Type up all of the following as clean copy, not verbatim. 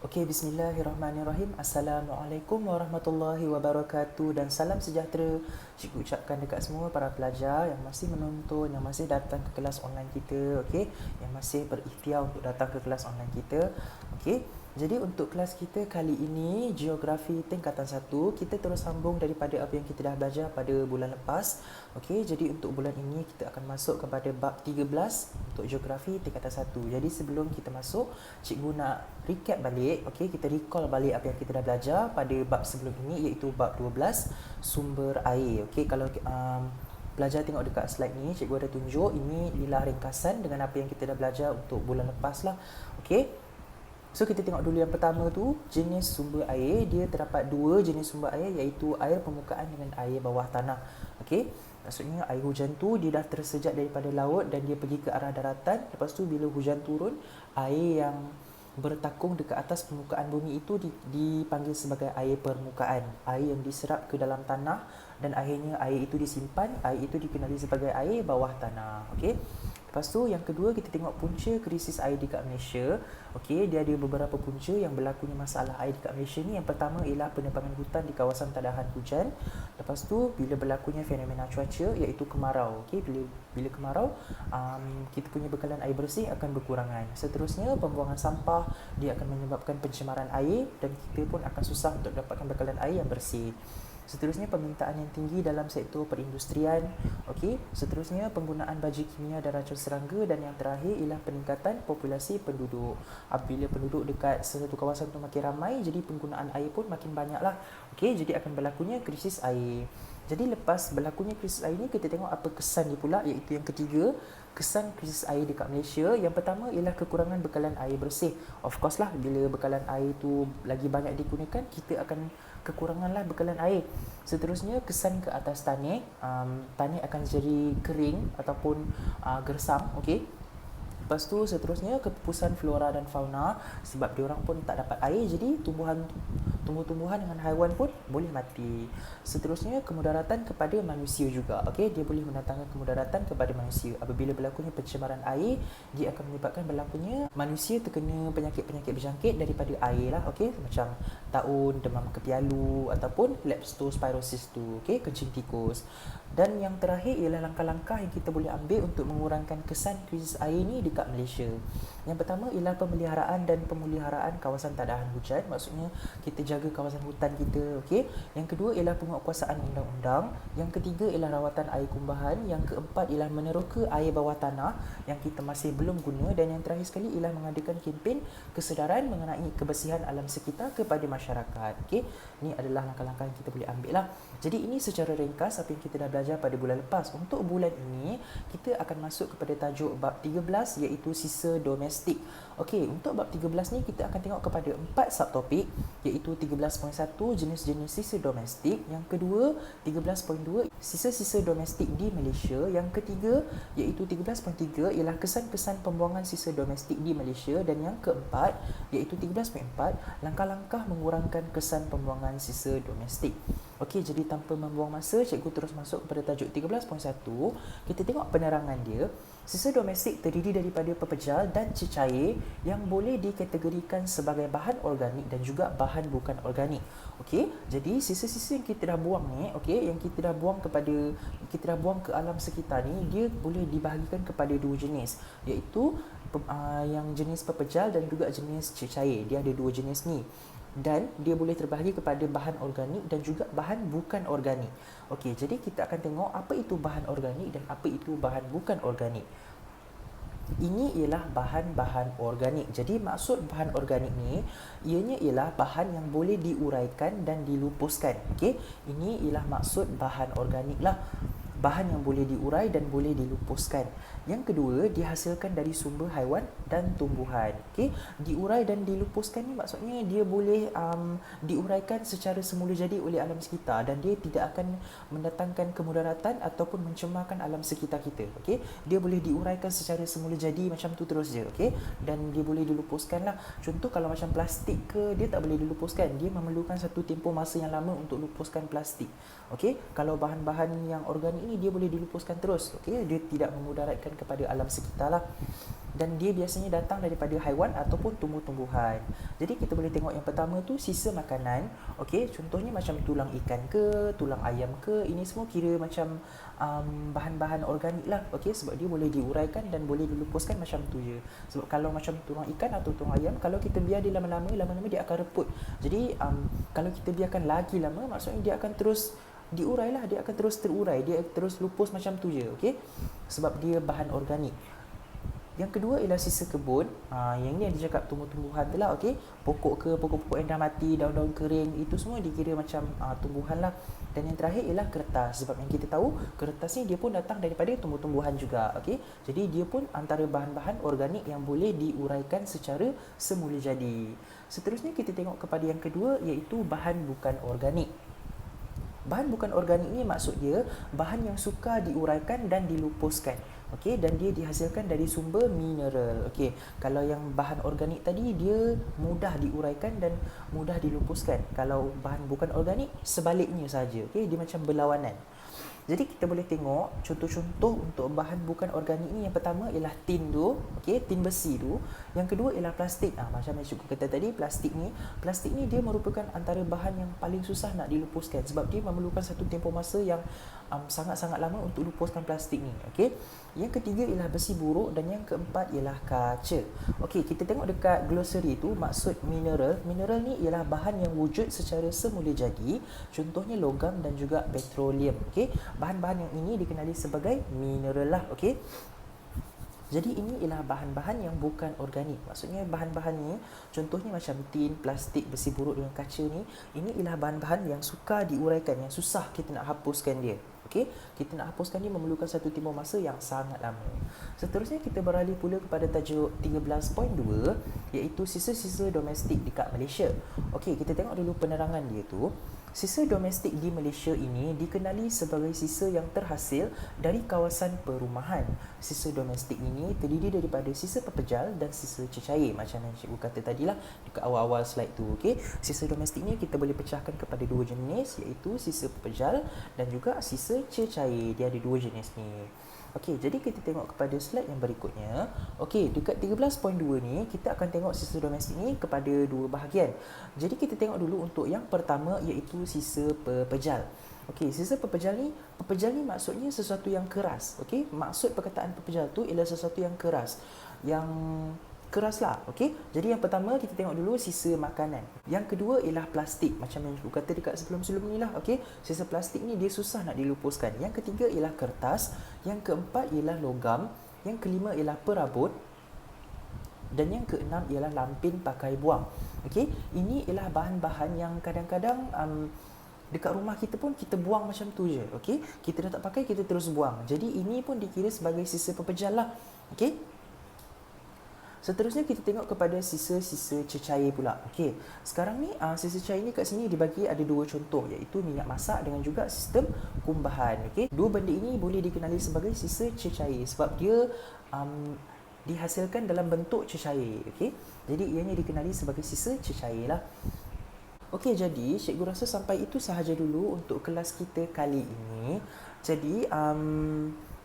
Okey, bismillahirrahmanirrahim. Assalamualaikum warahmatullahi wabarakatuh dan salam sejahtera cikgu ucapkan dekat semua para pelajar yang masih menonton, yang masih datang ke kelas online kita, okey, yang masih berikhtiar untuk datang ke kelas online kita. Okey. Jadi untuk kelas kita kali ini geografi tingkatan 1, kita terus sambung daripada apa yang kita dah belajar pada bulan lepas. Okey, jadi untuk bulan ini kita akan masuk kepada bab 13 untuk geografi tingkatan 1. Jadi sebelum kita masuk, cikgu nak recap balik, okey, kita recall balik apa yang kita dah belajar pada bab sebelum ini, iaitu bab 12 sumber air. Okey, kalau pelajar tengok dekat slide ni, cikgu ada tunjuk ini ialah ringkasan dengan apa yang kita dah belajar untuk bulan lepas lah. Okey. So kita tengok dulu yang pertama tu, jenis sumber air. Dia terdapat dua jenis sumber air, iaitu air permukaan dengan air bawah tanah. Okey. Maksudnya air hujan tu dia dah tersejak daripada laut dan dia pergi ke arah daratan. Lepas tu bila hujan turun, air yang bertakung dekat atas permukaan bumi itu dipanggil sebagai air permukaan. Air yang diserap ke dalam tanah dan akhirnya air itu disimpan, air itu dikenali sebagai air bawah tanah. Okey. Lepas tu yang kedua, kita tengok punca krisis air dekat Malaysia. Okey, dia ada beberapa punca yang berlakunya masalah air dekat Malaysia ni. Yang pertama ialah penebangan hutan di kawasan tadahan hujan. Lepas tu bila berlakunya fenomena cuaca iaitu kemarau. Okey, bila kemarau, kita punya bekalan air bersih akan berkurangan. Seterusnya pembuangan sampah, dia akan menyebabkan pencemaran air dan kita pun akan susah untuk dapatkan bekalan air yang bersih. Seterusnya permintaan yang tinggi dalam sektor perindustrian. Okey, seterusnya penggunaan baji kimia dan racun serangga, dan yang terakhir ialah peningkatan populasi penduduk. Apabila penduduk dekat satu kawasan tu makin ramai, jadi penggunaan air pun makin banyaklah. Okey, jadi akan berlakunya krisis air. Jadi lepas berlakunya krisis air ni, kita tengok apa kesan dia pula, iaitu yang ketiga, kesan krisis air dekat Malaysia. Yang pertama ialah kekurangan bekalan air bersih. Of course lah, bila bekalan air tu lagi banyak digunakan, kita akan kekuranganlah bekalan air. Seterusnya kesan ke atas tanah, tanah akan jadi kering ataupun gersam. Okey. Lepas tu seterusnya kepupusan flora dan fauna, sebab diorang pun tak dapat air, jadi tumbuh-tumbuhan dengan haiwan pun boleh mati. Seterusnya kemudaratan kepada manusia juga. Okey, dia boleh mendatangkan kemudaratan kepada manusia. Apabila berlakunya pencemaran air, dia akan menyebabkan berlakunya manusia terkena penyakit-penyakit berjangkit daripada air lah. Okey, macam taun, demam kepialu ataupun leptospirosis tu. Okey, kencing tikus. Dan yang terakhir ialah langkah-langkah yang kita boleh ambil untuk mengurangkan kesan krisis air ni dekat Malaysia. Yang pertama ialah pemeliharaan dan pemuliharaan kawasan tadahan hujan. Maksudnya kita jaga kawasan hutan kita. Okey. Yang kedua ialah penguatkuasaan undang-undang. Yang ketiga ialah rawatan air kumbahan. Yang keempat ialah meneroka air bawah tanah yang kita masih belum guna. Dan yang terakhir sekali ialah mengadakan kempen kesedaran mengenai kebersihan alam sekitar kepada masyarakat. Okey. Ini adalah langkah-langkah yang kita boleh ambil lah. Jadi ini secara ringkas apa yang kita dah belajar pada bulan lepas. Untuk bulan ini, kita akan masuk kepada tajuk bab 13, iaitu sisa domestik. Okey, untuk bab 13 ni kita akan tengok kepada 4 subtopik, iaitu 13.1 jenis-jenis sisa domestik, yang kedua 13.2 sisa-sisa domestik di Malaysia, yang ketiga iaitu 13.3 ialah kesan-kesan pembuangan sisa domestik di Malaysia, dan yang keempat iaitu 13.4 langkah-langkah mengurangkan kesan pembuangan sisa domestik. Okey, jadi tanpa membuang masa, cikgu terus masuk kepada tajuk 13.1. Kita tengok penerangan dia. Sisa domestik terdiri daripada pepejal dan cecair yang boleh dikategorikan sebagai bahan organik dan juga bahan bukan organik. Okey, jadi sisa-sisa yang kita dah buang ni, okey, yang kita dah buang ke alam sekitar ni, dia boleh dibahagikan kepada dua jenis, iaitu yang jenis pepejal dan juga jenis cecair. Dia ada dua jenis ni. Dan dia boleh terbahagi kepada bahan organik dan juga bahan bukan organik. Okey, jadi kita akan tengok apa itu bahan organik dan apa itu bahan bukan organik. Ini ialah bahan-bahan organik. Jadi maksud bahan organik ni, ianya ialah bahan yang boleh diuraikan dan dilupuskan. Okey, ini ialah maksud bahan organik lah. Bahan yang boleh diurai dan boleh dilupuskan. Yang kedua, dihasilkan dari sumber haiwan dan tumbuhan. Okey, diurai dan dilupuskan ni maksudnya dia boleh diuraikan secara semula jadi oleh alam sekitar dan dia tidak akan mendatangkan kemudaratan ataupun mencemarkan alam sekitar kita. Okey, dia boleh diuraikan secara semula jadi macam tu terus je. Okey, dan dia boleh dilupuskan lah. Contoh kalau macam plastik ke, dia tak boleh dilupuskan. Dia memerlukan satu tempoh masa yang lama untuk lupuskan plastik. Okey, kalau bahan-bahan yang organik ni ni dia boleh dilupuskan terus, okey, dia tidak memudaratkan kepada alam sekitar lah. Dan dia biasanya datang daripada haiwan ataupun tumbuh-tumbuhan. Jadi kita boleh tengok yang pertama tu sisa makanan, okey, contohnya macam tulang ikan ke, tulang ayam ke, ini semua kira macam bahan-bahan organik lah, okey, sebab dia boleh diuraikan dan boleh dilupuskan macam tu je. Sebab kalau macam tulang ikan atau tulang ayam, kalau kita biar dia lama-lama dia akan reput. Jadi kalau kita biarkan lagi lama, maksudnya dia akan terus diurai lah, dia akan terus terurai, dia terus lupus macam tu je, okey, sebab dia bahan organik. Yang kedua ialah sisa kebun. Yang ni yang dia cakap tumbuh-tumbuhan tu lah, okey. Pokok-pokok yang dah mati, daun-daun kering, itu semua dikira macam tumbuhan lah. Dan yang terakhir ialah kertas. Sebab yang kita tahu, kertas ni dia pun datang daripada tumbuh-tumbuhan juga, okey. Jadi dia pun antara bahan-bahan organik yang boleh diuraikan secara semula jadi. Seterusnya kita tengok kepada yang kedua, iaitu bahan bukan organik. Bahan bukan organik ni maksud dia bahan yang sukar diuraikan dan dilupuskan. Okey, dan dia dihasilkan dari sumber mineral. Okey, kalau yang bahan organik tadi dia mudah diuraikan dan mudah dilupuskan. Kalau bahan bukan organik sebaliknya saja. Okey, dia macam berlawanan. Jadi kita boleh tengok contoh-contoh untuk bahan bukan organik ni. Yang pertama ialah tin tu, okey, tin besi tu. Yang kedua ialah plastik. Macam yang cikgu kata tadi, plastik ni dia merupakan antara bahan yang paling susah nak dilupuskan sebab dia memerlukan satu tempoh masa yang sangat-sangat lama untuk lupuskan plastik ni, okey. Yang ketiga ialah besi buruk dan yang keempat ialah kaca. Okey, kita tengok dekat glossary tu maksud mineral. Mineral ni ialah bahan yang wujud secara semula jadi, contohnya logam dan juga petroleum, okey. Bahan-bahan yang ini dikenali sebagai mineral lah, okey. Jadi ini ialah bahan-bahan yang bukan organik. Maksudnya bahan-bahan ni contohnya macam tin, plastik, besi buruk dengan kaca ni, ini ialah bahan-bahan yang sukar diuraikan, yang susah kita nak hapuskan dia. Okey, kita nak hapuskan dia memerlukan satu tempoh masa yang sangat lama. Seterusnya kita beralih pula kepada tajuk 13.2 iaitu sisa-sisa domestik dekat Malaysia. Okey, kita tengok dulu penerangan dia tu. Sisa domestik di Malaysia ini dikenali sebagai sisa yang terhasil dari kawasan perumahan. Sisa domestik ini terdiri daripada sisa pepejal dan sisa cecair. Macam yang cikgu kata tadilah dekat awal-awal slide tu. Okay? Sisa domestik ni kita boleh pecahkan kepada dua jenis, iaitu sisa pepejal dan juga sisa cecair. Dia ada dua jenis ni. Okey, jadi kita tengok kepada slide yang berikutnya. Okey, dekat 13.2 ni kita akan tengok sisa domestik ni kepada dua bahagian. Jadi kita tengok dulu untuk yang pertama iaitu sisa pepejal. Okey, sisa pepejal ni maksudnya sesuatu yang keras. Okey, maksud perkataan pepejal tu ialah sesuatu yang keras. Yang keras lah, okey. Jadi yang pertama kita tengok dulu sisa makanan. Yang kedua ialah plastik, macam yang aku kata dekat sebelum-sebelum ni lah, okey. Sisa plastik ni dia susah nak dilupuskan. Yang ketiga ialah kertas, yang keempat ialah logam, yang kelima ialah perabot, dan yang keenam ialah lampin pakai buang. Okey, ini ialah bahan-bahan yang kadang-kadang dekat rumah kita pun kita buang macam tu je, okey. Kita dah tak pakai, kita terus buang. Jadi ini pun dikira sebagai sisa pepejal lah, okey. Seterusnya kita tengok kepada sisa-sisa cecair pula. Okey, sekarang ni sisa cecair ni kat sini dibagi ada dua contoh, iaitu minyak masak dengan juga sistem kumbahan. Okey, dua benda ini boleh dikenali sebagai sisa cecair sebab dia dihasilkan dalam bentuk cecair. Okey, jadi ianya dikenali sebagai sisa cecair lah. Okey, jadi cikgu rasa sampai itu sahaja dulu untuk kelas kita kali ini. Jadi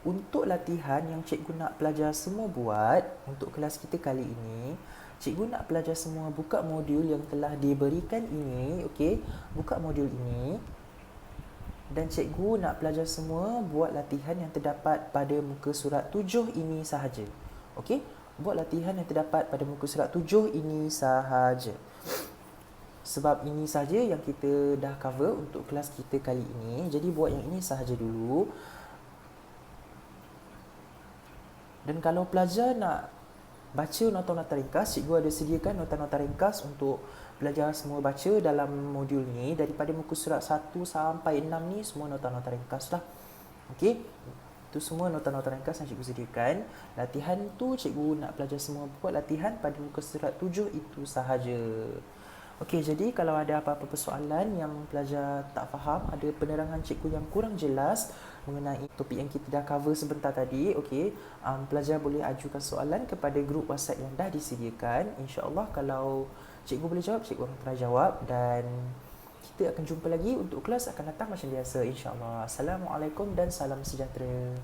untuk latihan yang cikgu nak pelajar semua buat untuk kelas kita kali ini, cikgu nak pelajar semua buka modul yang telah diberikan ini, okey. Buka modul ini dan cikgu nak pelajar semua buat latihan yang terdapat pada muka surat 7 ini sahaja. Okey, buat latihan yang terdapat pada muka surat 7 ini sahaja. Sebab ini sahaja yang kita dah cover untuk kelas kita kali ini. Jadi buat yang ini sahaja dulu. Dan kalau pelajar nak baca nota-nota ringkas, cikgu ada sediakan nota-nota ringkas untuk pelajar semua baca dalam modul ni. Daripada muka surat 1 sampai 6 ni semua nota-nota ringkas lah. Okey, itu semua nota-nota ringkas yang cikgu sediakan. Latihan tu cikgu nak pelajar semua buat latihan pada muka surat 7 itu sahaja. Okey, jadi kalau ada apa-apa persoalan yang pelajar tak faham, ada penerangan cikgu yang kurang jelas mengenai topik yang kita dah cover sebentar tadi, okey, pelajar boleh ajukan soalan kepada grup WhatsApp yang dah disediakan. InsyaAllah kalau cikgu boleh jawab, cikgu akan pernah jawab. Dan Kita akan jumpa lagi untuk kelas akan datang macam biasa, insya-Allah. Assalamualaikum dan salam sejahtera.